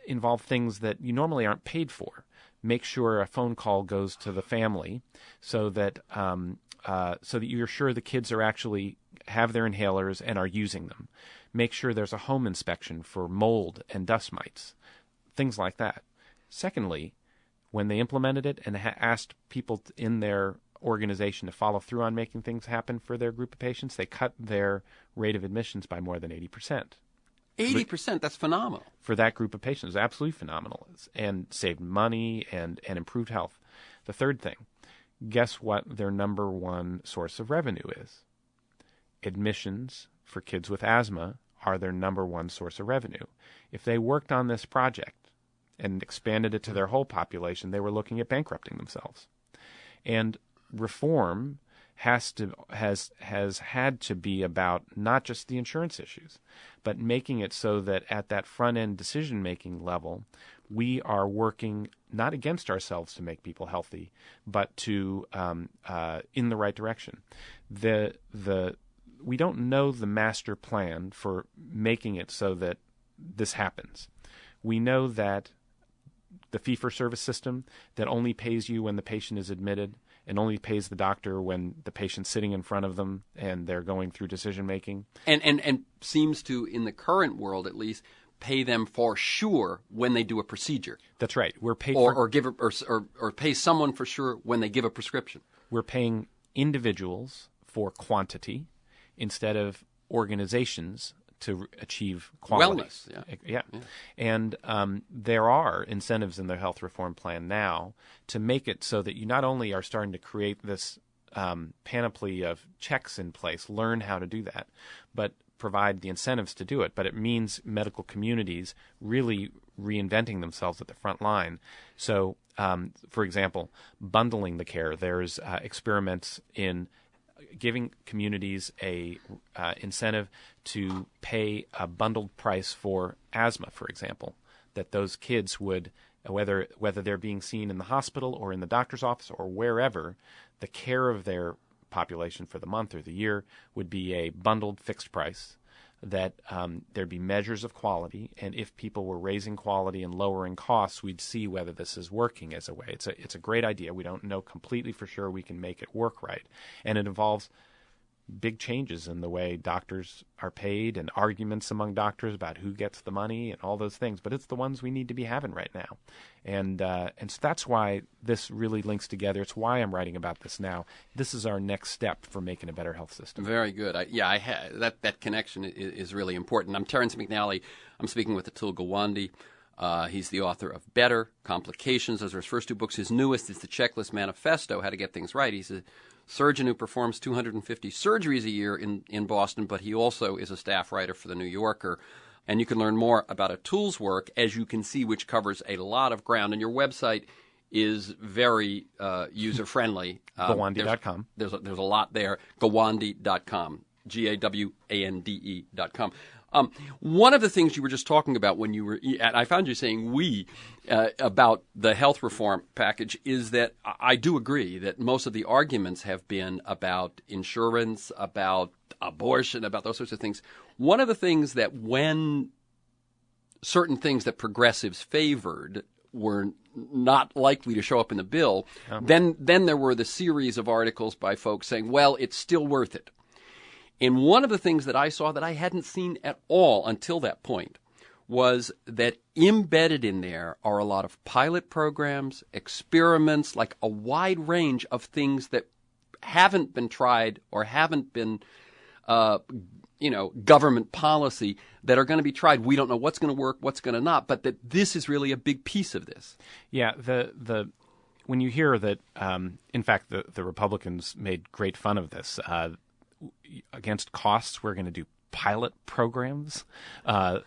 involved things that you normally aren't paid for. Make sure a phone call goes to the family so that you're sure the kids are actually have their inhalers and are using them. Make sure there's a home inspection for mold and dust mites, things like that. Secondly, when they implemented it and asked people in their organization to follow through on making things happen for their group of patients, they cut their rate of admissions by more than 80%. 80%, that's phenomenal. For that group of patients, absolutely phenomenal, and saved money and improved health. The third thing, guess what their number one source of revenue is? Admissions for kids with asthma are their number one source of revenue. If they worked on this project and expanded it to their whole population, they were looking at bankrupting themselves. And reform has had to be about not just the insurance issues, but making it so that at that front-end decision-making level, we are working not against ourselves to make people healthy, but to in the right direction. We don't know the master plan for making it so that this happens. We know that the fee-for-service system that only pays you when the patient is admitted and only pays the doctor when the patient's sitting in front of them and they're going through decision-making. And seems to, in the current world at least, pay them for sure when they do a procedure. That's right. We're paid or pay someone for sure when they give a prescription. We're paying individuals for quantity instead of organizations to achieve quality. Wellness, yeah. And there are incentives in the health reform plan now to make it so that you not only are starting to create this panoply of checks in place, learn how to do that, but provide the incentives to do it. But it means medical communities really reinventing themselves at the front line. So, for example, bundling the care. There's experiments in giving communities a incentive to pay a bundled price for asthma, for example, that those kids would, whether they're being seen in the hospital or in the doctor's office or wherever, the care of their population for the month or the year would be a bundled fixed price, that there'd be measures of quality, and if people were raising quality and lowering costs, we'd see whether this is working as a way. It's a great idea. We don't know completely for sure we can make it work right, and it involves big changes in the way doctors are paid and arguments among doctors about who gets the money and all those things. But it's the ones we need to be having right now. And so that's why this really links together. It's why I'm writing about this now. This is our next step for making a better health system. Very good. That connection is really important. I'm Terrence McNally. I'm speaking with Atul Gawande. He's the author of Better, Complications. Those are his first two books. His newest is The Checklist Manifesto, How to Get Things Right. He's a surgeon who performs 250 surgeries a year in Boston, but he also is a staff writer for The New Yorker. And you can learn more about Atul's work, as you can see, which covers a lot of ground. And your website is very user-friendly. Gawande.com. There's a lot there. Gawande.com. Gawande.com. One of the things you were just talking about when you were, and I found you saying we, about the health reform package, is that I do agree that most of the arguments have been about insurance, about abortion, about those sorts of things. One of the things that when certain things that progressives favored were not likely to show up in the bill, then there were the series of articles by folks saying, well, it's still worth it. And one of the things that I saw that I hadn't seen at all until that point was that embedded in there are a lot of pilot programs, experiments, like a wide range of things that haven't been tried or haven't been, government policy that are going to be tried. We don't know what's going to work, what's going to not, but that this is really a big piece of this. Yeah, when you hear that, in fact, the Republicans made great fun of this. Against costs, we're going to do pilot programs. It's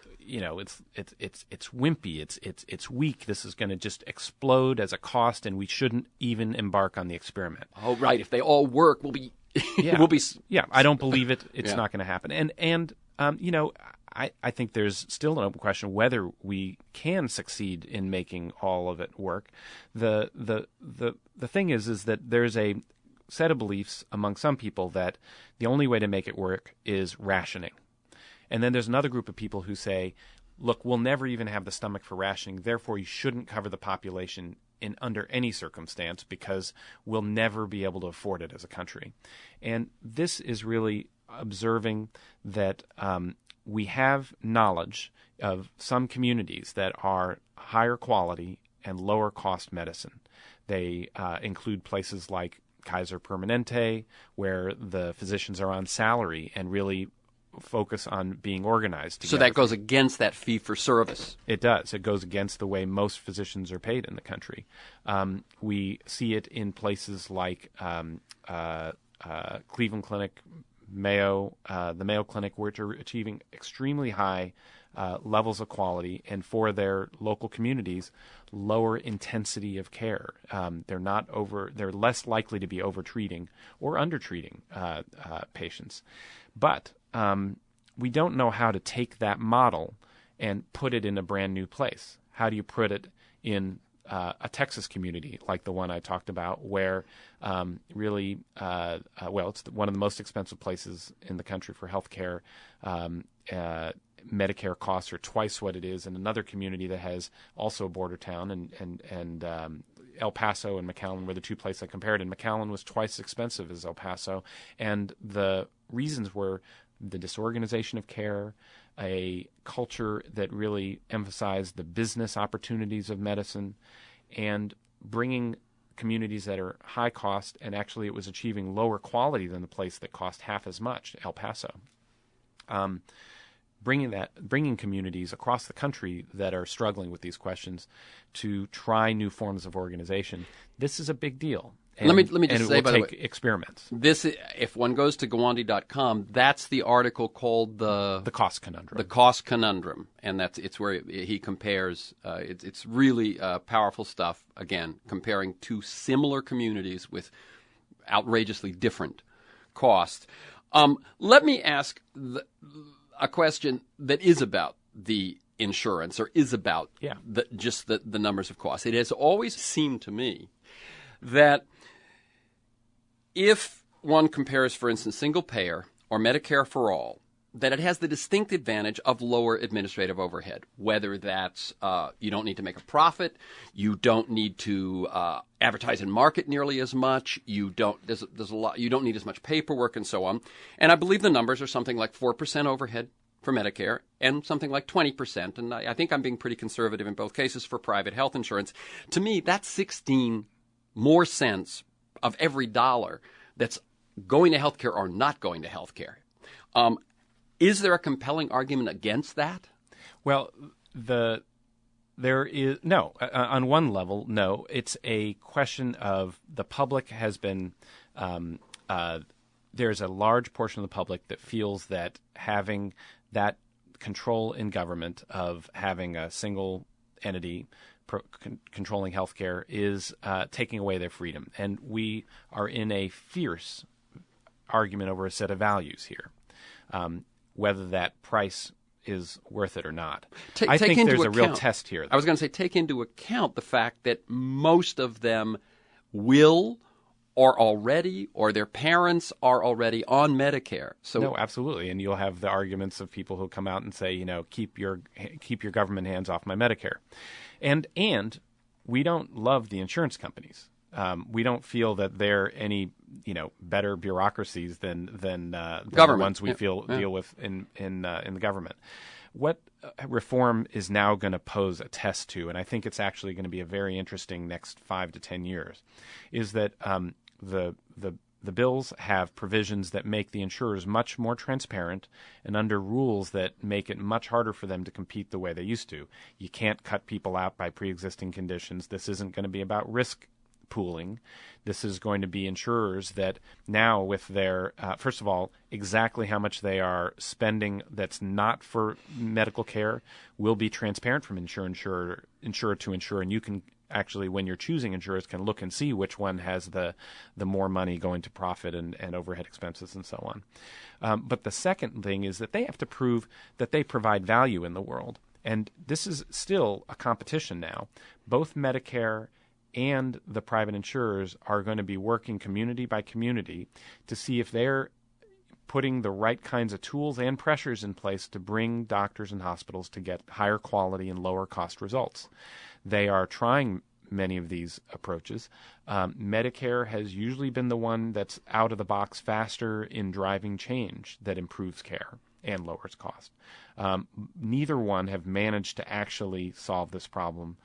wimpy. It's weak. This is going to just explode as a cost, and we shouldn't even embark on the experiment. Oh, right. If they all work, we'll be. Yeah. we'll be. Yeah. I don't believe it. It's not going to happen. And I think there's still an open question whether we can succeed in making all of it work. The thing is that there's a set of beliefs among some people that the only way to make it work is rationing. And then there's another group of people who say, look, we'll never even have the stomach for rationing, therefore you shouldn't cover the population in under any circumstance because we'll never be able to afford it as a country. And this is really observing that we have knowledge of some communities that are higher quality and lower cost medicine. They include places like Kaiser Permanente, where the physicians are on salary and really focus on being organized together. So that goes against that fee-for-service. It does. It goes against the way most physicians are paid in the country. We see it in places like Cleveland Clinic, Mayo, the Mayo Clinic, which are achieving extremely high levels of quality, and for their local communities, lower intensity of care. They're less likely to be over-treating or under-treating patients. But we don't know how to take that model and put it in a brand new place. How do you put it in a Texas community like the one I talked about, where it's one of the most expensive places in the country for health care. Medicare costs are twice what it is in another community that has also a border town, and El Paso and McAllen were the two places I compared, and McAllen was twice as expensive as El Paso. And the reasons were the disorganization of care, a culture that really emphasized the business opportunities of medicine, and bringing communities that are high cost, and actually it was achieving lower quality than the place that cost half as much, El Paso. Bringing communities across the country that are struggling with these questions to try new forms of organization. This is a big deal. And, let me just say, by the way, experiments. This, if one goes to Gawande.com, that's the article called the cost conundrum. The cost conundrum, and it's where he compares. It's really powerful stuff. Again, comparing two similar communities with outrageously different costs. Let me ask a question that is about the insurance, or is about just the numbers of costs. It has always seemed to me that if one compares, for instance, single payer or Medicare for all, that it has the distinct advantage of lower administrative overhead, whether that's you don't need to make a profit, you don't need to advertise and market nearly as much, you don't need as much paperwork and so on. And I believe the numbers are something like 4% overhead for Medicare and something like 20%. And I think I'm being pretty conservative in both cases for private health insurance. To me, that's 16 more cents of every dollar that's going to healthcare or not going to healthcare. Is there a compelling argument against that? Well, there is no. On one level, no. It's a question of the public has been. There's a large portion of the public that feels that having that control in government of having a single entity controlling healthcare is taking away their freedom, and we are in a fierce argument over a set of values here. Whether that price is worth it or not. I think there's a real test here. I was going to say, take into account the fact that most of them will or their parents are already on Medicare. So no, absolutely. And you'll have the arguments of people who come out and say, keep your government hands off my Medicare. And we don't love the insurance companies. We don't feel that they're any better bureaucracies than the ones we deal with in the government. What reform is now going to pose a test to, and I think it's actually going to be a very interesting next 5 to 10 years, is that the bills have provisions that make the insurers much more transparent and under rules that make it much harder for them to compete the way they used to. You can't cut people out by pre-existing conditions. This isn't going to be about risk pooling. This is going to be insurers that now with their, first of all, exactly how much they are spending that's not for medical care will be transparent from insurer to insurer. And you can actually, when you're choosing insurers, can look and see which one has the more money going to profit and overhead expenses and so on. But the second thing is that they have to prove that they provide value in the world. And this is still a competition now. Both Medicare and the private insurers are going to be working community by community to see if they're putting the right kinds of tools and pressures in place to bring doctors and hospitals to get higher quality and lower cost results. They are trying many of these approaches. Medicare has usually been the one that's out of the box faster in driving change that improves care and lowers cost. Neither one have managed to actually solve this problem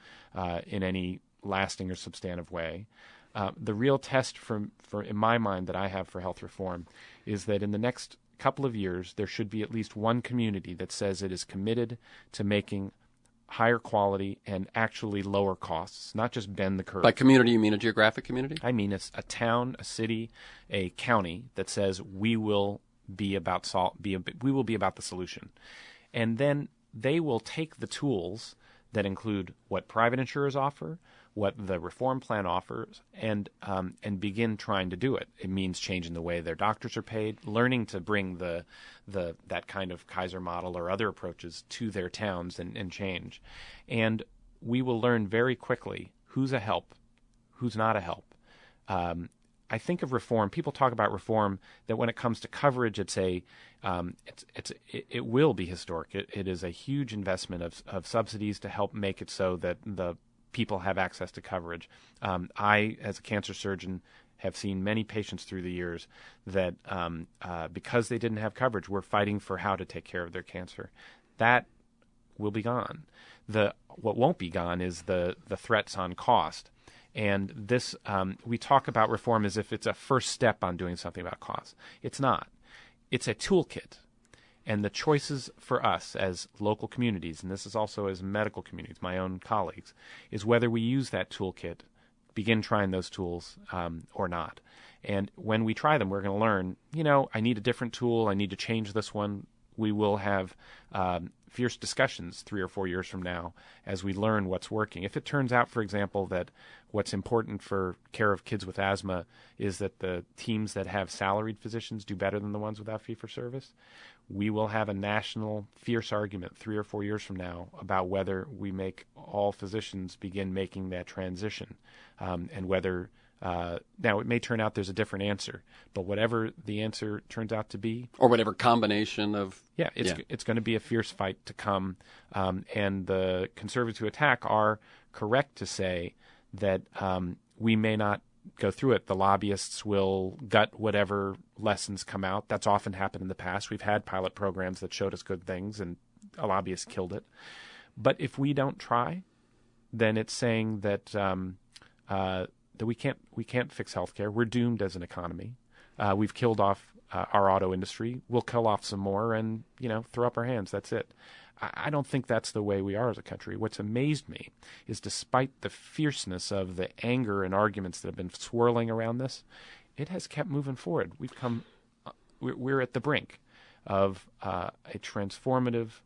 in any lasting or substantive way. The real test for in my mind that I have for health reform is that in the next couple of years there should be at least one community that says it is committed to making higher quality and actually lower costs, not just bend the curve. By community, you mean a geographic community? I mean it's a town, a city, a county that says we will be about the solution, and then they will take the tools that include what private insurers offer, what the reform plan offers, and begin trying to do it. It means changing the way their doctors are paid, learning to bring that kind of Kaiser model or other approaches to their towns and change. And we will learn very quickly who's a help, who's not a help. I think of reform. People talk about reform that when it comes to coverage, it will be historic. It is a huge investment of subsidies to help make it so that the people have access to coverage. I, as a cancer surgeon, have seen many patients through the years that because they didn't have coverage, were fighting for how to take care of their cancer. That will be gone. What won't be gone is the threats on cost. And this, we talk about reform as if it's a first step on doing something about costs. It's not. It's a toolkit. And the choices for us as local communities, and this is also as medical communities, my own colleagues, is whether we use that toolkit, begin trying those tools or not. And when we try them, we're going to learn, I need a different tool. I need to change this one. We will have fierce discussions 3 or 4 years from now as we learn what's working. If it turns out, for example, that what's important for care of kids with asthma is that the teams that have salaried physicians do better than the ones without fee-for-service, we will have a national fierce argument 3 or 4 years from now about whether we make all physicians begin making that transition and whether Now, it may turn out there's a different answer, but whatever the answer turns out to be, or whatever combination of it's going to be a fierce fight to come. And the conservatives who attack are correct to say that we may not go through it. The lobbyists will gut whatever lessons come out. That's often happened in the past. We've had pilot programs that showed us good things, and a lobbyist killed it. But if we don't try, then it's saying that that we can't fix healthcare. We're doomed as an economy. We've killed off our auto industry. We'll kill off some more, and throw up our hands. That's it. I don't think that's the way we are as a country. What's amazed me is, despite the fierceness of the anger and arguments that have been swirling around this, it has kept moving forward. We're at the brink of a transformative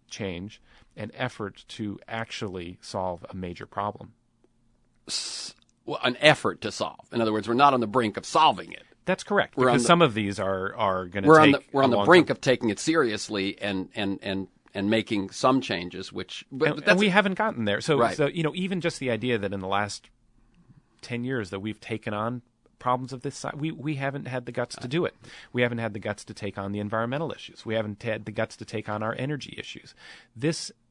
change, an effort to actually solve a major problem. Well, an effort to solve. In other words, we're not on the brink of solving it. That's correct. Because some of these are going to take. We're on the brink of taking it seriously and making some changes, and we haven't gotten there. So, right. So even just the idea that in the last 10 years that we've taken on problems of this size, we haven't had the guts to do it. We haven't had the guts to take on the environmental issues. We haven't had the guts to take on our energy issues.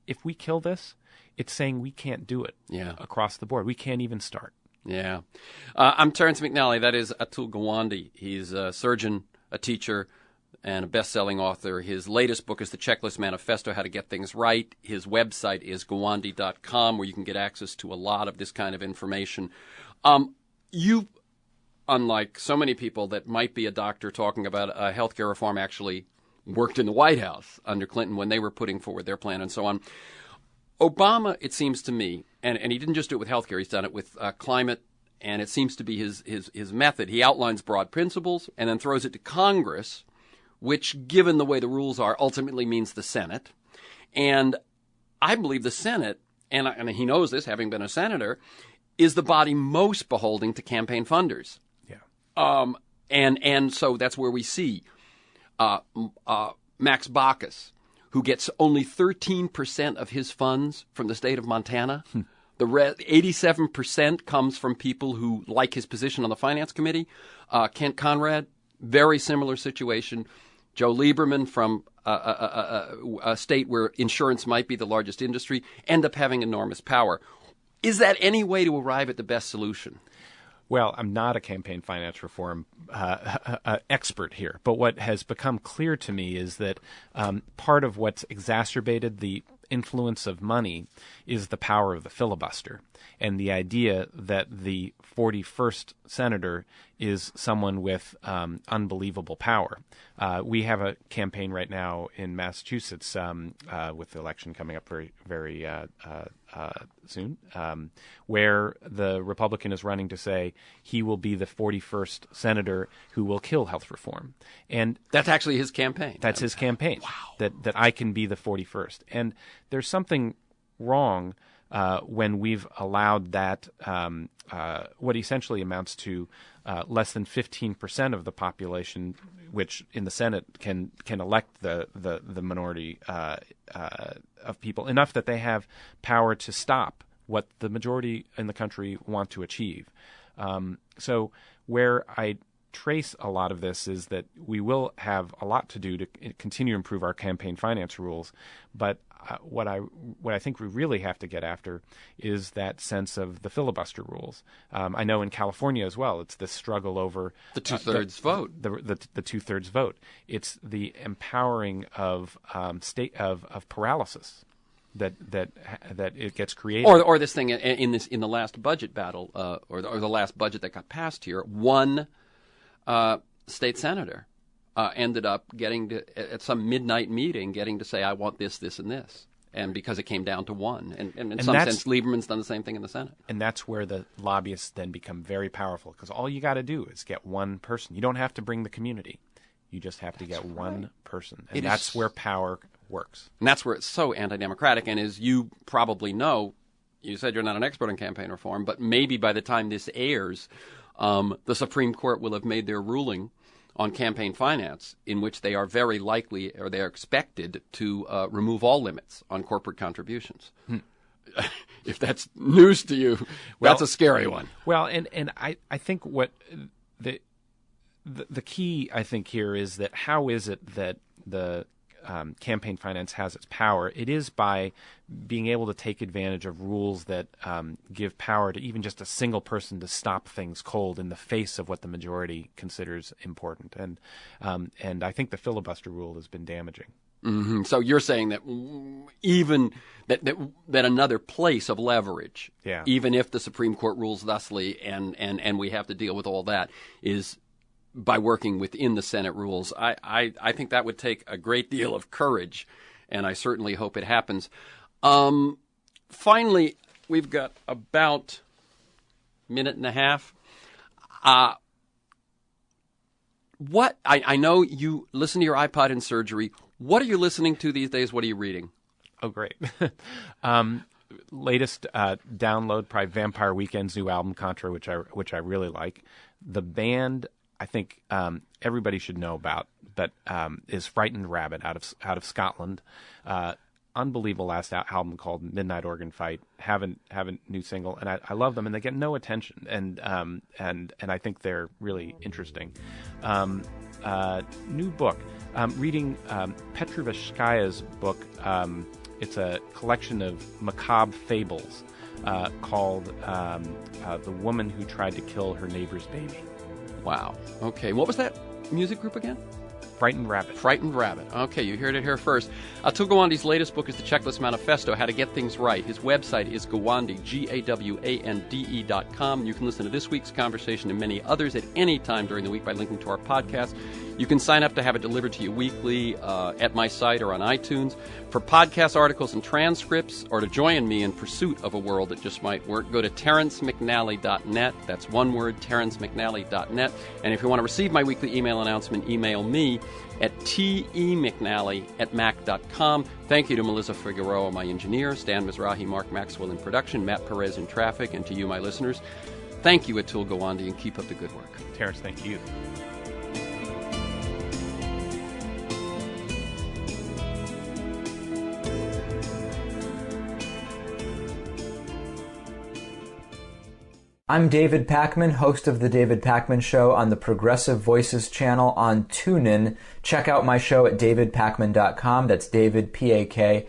If we kill this, it's saying we can't do it across the board. We can't even start. Yeah. I'm Terrence McNally. That is Atul Gawande. He's a surgeon, a teacher, and a best-selling author. His latest book is The Checklist Manifesto, How to Get Things Right. His website is gawande.com, where you can get access to a lot of this kind of information. You, unlike so many people that might be a doctor talking about healthcare reform, actually worked in the White House under Clinton when they were putting forward their plan and so on. Obama, it seems to me, and he didn't just do it with healthcare, he's done it with climate, and it seems to be his method. He outlines broad principles and then throws it to Congress, which, given the way the rules are, ultimately means the Senate. And I believe the Senate, and he knows this, having been a senator, is the body most beholden to campaign funders. Yeah. And so that's where we see Max Baucus, who gets only 13% of his funds from the state of Montana. The 87% comes from people who like his position on the Finance Committee. Kent Conrad, very similar situation. Joe Lieberman from a state where insurance might be the largest industry, end up having enormous power. Is that any way to arrive at the best solution? Well, I'm not a campaign finance reform expert here, but what has become clear to me is that part of what's exacerbated the influence of money is the power of the filibuster, and the idea that the 41st senator is someone with unbelievable power. We have a campaign right now in Massachusetts with the election coming up very, very soon, where the Republican is running to say he will be the 41st senator who will kill health reform. And that's actually his campaign. That's his campaign. Wow. That I can be the 41st. And there's something wrong when we've allowed that what essentially amounts to less than 15% of the population, which in the Senate can elect the minority of people, enough that they have power to stop what the majority in the country want to achieve. So where I trace a lot of this is that we will have a lot to do to continue to improve our campaign finance rules, but what I think we really have to get after is that sense of the filibuster rules. I know in California as well, it's this struggle over the two-thirds vote. The two-thirds vote. It's the empowering of paralysis that it gets created. Or this thing in the last budget battle, or the last budget that got passed here, one state senator ended up getting to, at some midnight meeting, getting to say, I want this, this, and this. And because it came down to one. And in some sense, Lieberman's done the same thing in the Senate. And that's where the lobbyists then become very powerful, because all you got to do is get one person. You don't have to bring the community. You just have to get one person. And that's where power works. And that's where it's so anti-democratic. And as you probably know, you said you're not an expert on campaign reform, but maybe by the time this airs, the Supreme Court will have made their ruling on campaign finance, in which they are very likely, or they are expected to remove all limits on corporate contributions. if that's news to you, that's a scary one. Well, and I think what the key, I think, here is that how is it that the campaign finance has its power? It is by being able to take advantage of rules that give power to even just a single person to stop things cold in the face of what the majority considers important. And I think the filibuster rule has been damaging. Mm-hmm. So you're saying that even that another place of leverage, even if the Supreme Court rules thusly, and we have to deal with all that, is by working within the Senate rules. I think that would take a great deal of courage, and I certainly hope it happens. Finally, we've got about a minute and a half. What I know you listen to your iPod in surgery. What are you listening to these days? What are you reading? Oh, great. Latest download, probably Vampire Weekend's new album, Contra, which I really like. The band I think everybody should know about, but is Frightened Rabbit out of Scotland. Unbelievable last album called Midnight Organ Fight. Have a new single, and I love them, and they get no attention, and I think they're really interesting. New book. Reading Petrivskaya book. It's a collection of macabre fables called The Woman Who Tried to Kill Her Neighbor's Baby. Wow. Okay. What was that music group again? Frightened Rabbit. Frightened Rabbit. Okay, you heard it here first. Atul Gawande's latest book is The Checklist Manifesto, How to Get Things Right. His website is Gawande, GAWANDE.com. You can listen to this week's conversation and many others at any time during the week by linking to our podcast. You can sign up to have it delivered to you weekly at my site or on iTunes. For podcast articles and transcripts, or to join me in pursuit of a world that just might work, go to TerenceMcNally.net. That's one word, TerenceMcNally.net. And if you want to receive my weekly email announcement, email me at temcnally@mac.com. Thank you to Melissa Figueroa, my engineer, Stan Mizrahi, Mark Maxwell in production, Matt Perez in traffic, and to you, my listeners. Thank you, Atul Gawande, and keep up the good work. Terence, thank you. I'm David Pakman, host of The David Pakman Show on the Progressive Voices channel on TuneIn. Check out my show at davidpakman.com. That's David, Pakman.com.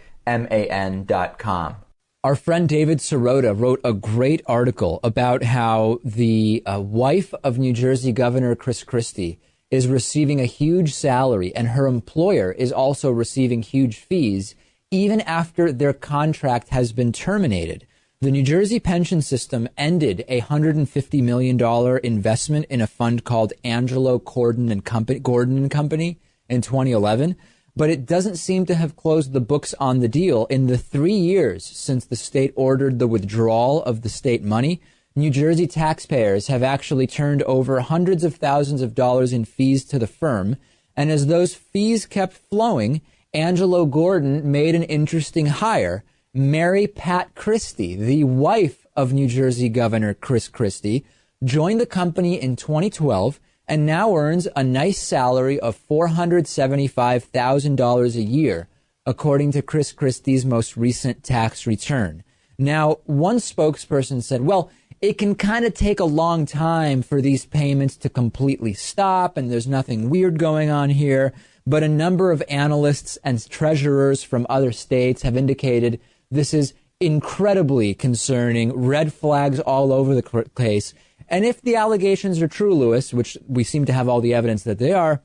Our friend David Sirota wrote a great article about how the wife of New Jersey Governor Chris Christie is receiving a huge salary, and her employer is also receiving huge fees, even after their contract has been terminated. The New Jersey pension system ended a $150 million investment in a fund called Angelo Gordon and Company in 2011, but it doesn't seem to have closed the books on the deal. In the 3 years since the state ordered the withdrawal of the state money, New Jersey taxpayers have actually turned over hundreds of thousands of dollars in fees to the firm, and as those fees kept flowing, Angelo Gordon made an interesting hire. Mary Pat Christie, the wife of New Jersey Governor Chris Christie, joined the company in 2012 and now earns a nice salary of $475,000 a year, according to Chris Christie's most recent tax return. Now, one spokesperson said, well, it can kind of take a long time for these payments to completely stop, and there's nothing weird going on here. But a number of analysts and treasurers from other states have indicated this is incredibly concerning, red flags all over the case. And if the allegations are true, Lewis, which we seem to have all the evidence that they are,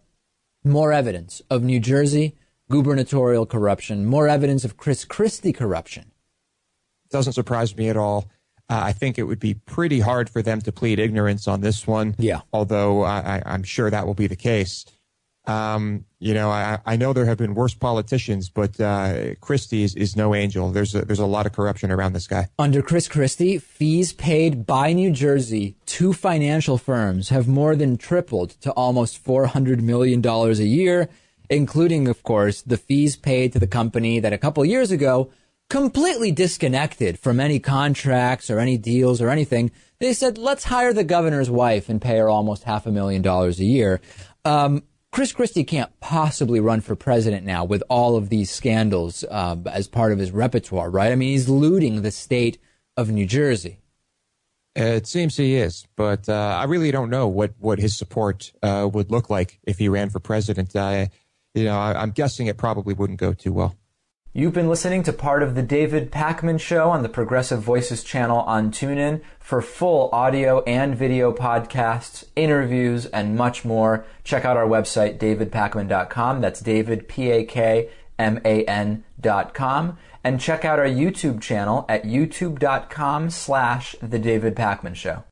more evidence of New Jersey gubernatorial corruption, more evidence of Chris Christie corruption. Doesn't surprise me at all. I think it would be pretty hard for them to plead ignorance on this one. Yeah. Although I'm sure that will be the case. I know there have been worse politicians, but Christie is no angel. There's a lot of corruption around this guy. Under Chris Christie, fees paid by New Jersey to financial firms have more than tripled to almost $400 million a year, including, of course, the fees paid to the company that a couple years ago completely disconnected from any contracts or any deals or anything. They said, let's hire the governor's wife and pay her almost $500,000 a year. Chris Christie can't possibly run for president now with all of these scandals as part of his repertoire, right? I mean, he's looting the state of New Jersey. It seems he is, but I really don't know what his support would look like if he ran for president. I'm guessing it probably wouldn't go too well. You've been listening to part of the David Pakman Show on the Progressive Voices channel on TuneIn. For full audio and video podcasts, interviews, and much more, check out our website, davidpakman.com. That's David, Pakman.com. And check out our YouTube channel at youtube.com/The David Pakman Show.